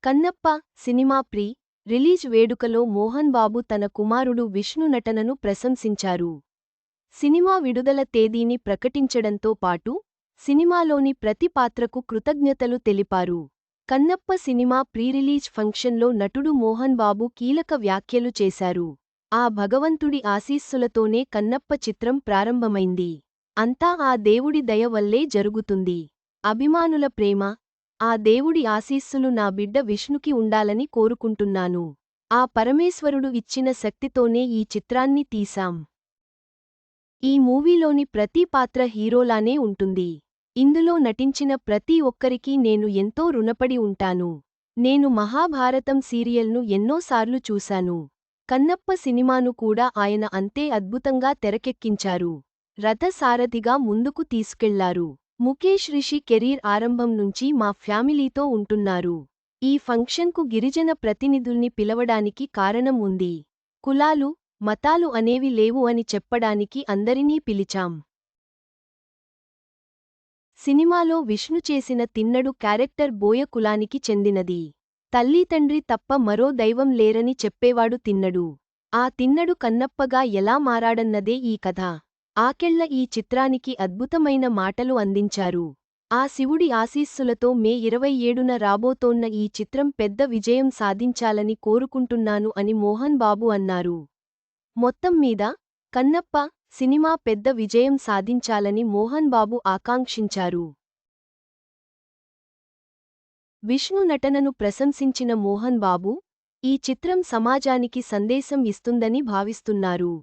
Kannappa cinema pre release వేడుకలో మోహన్ బాబు తన కుమారుడు విష్ణు నటనను ప్రశంసించారు. సినిమా విడుదల తేదీని ప్రకటించడంతో పాటు సినిమాలోని ప్రతి పాత్రకు కృతజ్ఞతలు తెలిపారు. కన్నప్ప సినిమా ప్రీ రిలీజ్ ఫంక్షన్లో నటుడు మోహన్ బాబు కీలక వ్యాఖ్యలు చేశారు. ఆ భగవంతుడి ఆశీస్సులతోనే కన్నప్ప చిత్రం ప్రారంభమైంది. అంతా ఆ దేవుడి దయ వల్లే జరుగుతుంది. అభిమానుల ప్రేమ, ఆ దేవుడి ఆశీస్సులు నా బిడ్డ విష్ణుకి ఉండాలని కోరుకుంటున్నాను. ఆ పరమేశ్వరుడు ఇచ్చిన శక్తితోనే ఈ చిత్రాన్ని తీశాం. ఈ మూవీలోని ప్రతి పాత్ర హీరోలానే ఉంటుంది. ఇందులో నటించిన ప్రతి ఒక్కరికీ నేను ఎంతో రుణపడి ఉంటాను. నేను మహాభారతం సీరియల్ను ఎన్నోసార్లు చూశాను. కన్నప్ప సినిమాను కూడా ఆయన అంతే అద్భుతంగా తెరకెక్కించారు. రథ సారథిగా ముందుకు తీసుకెళ్లారు. ముఖేష్ రిషి కెరీర్ ఆరంభం నుంచి మా ఫ్యామిలీతో ఉంటున్నారు. ఈ ఫంక్షన్కు గిరిజన ప్రతినిధుల్ని పిలవడానికి కారణం ఉంది. కులాలు, మతాలు అనేవి లేవు అని చెప్పడానికి అందరినీ పిలిచాం. సినిమాలో విష్ణు చేసిన తిన్నడు క్యారెక్టర్ బోయ కులానికి చెందినది. తల్లితండ్రి తప్ప మరో దైవం లేరని చెప్పేవాడు తిన్నడు. ఆ తిన్నడు కన్నప్పగా ఎలా మారాడన్నదే ఈ కథ. ఆకెళ్ల ఈ చిత్రానికి అద్భుతమైన మాటలు అందించారు. ఆ శివుడి ఆశీస్సులతో మే 27న రాబోతోన్న ఈ చిత్రం పెద్ద విజయం సాధించాలని కోరుకుంటున్నాను అని మోహన్ బాబు అన్నారు. మొత్తం మీద కన్నప్ప సినిమా పెద్ద విజయం సాధించాలని మోహన్ బాబు ఆకాంక్షించారు. విష్ణు నటనను ప్రశంసించిన మోహన్ బాబు, ఈ చిత్రం సమాజానికి సందేశం ఇస్తుందని భావిస్తున్నారు.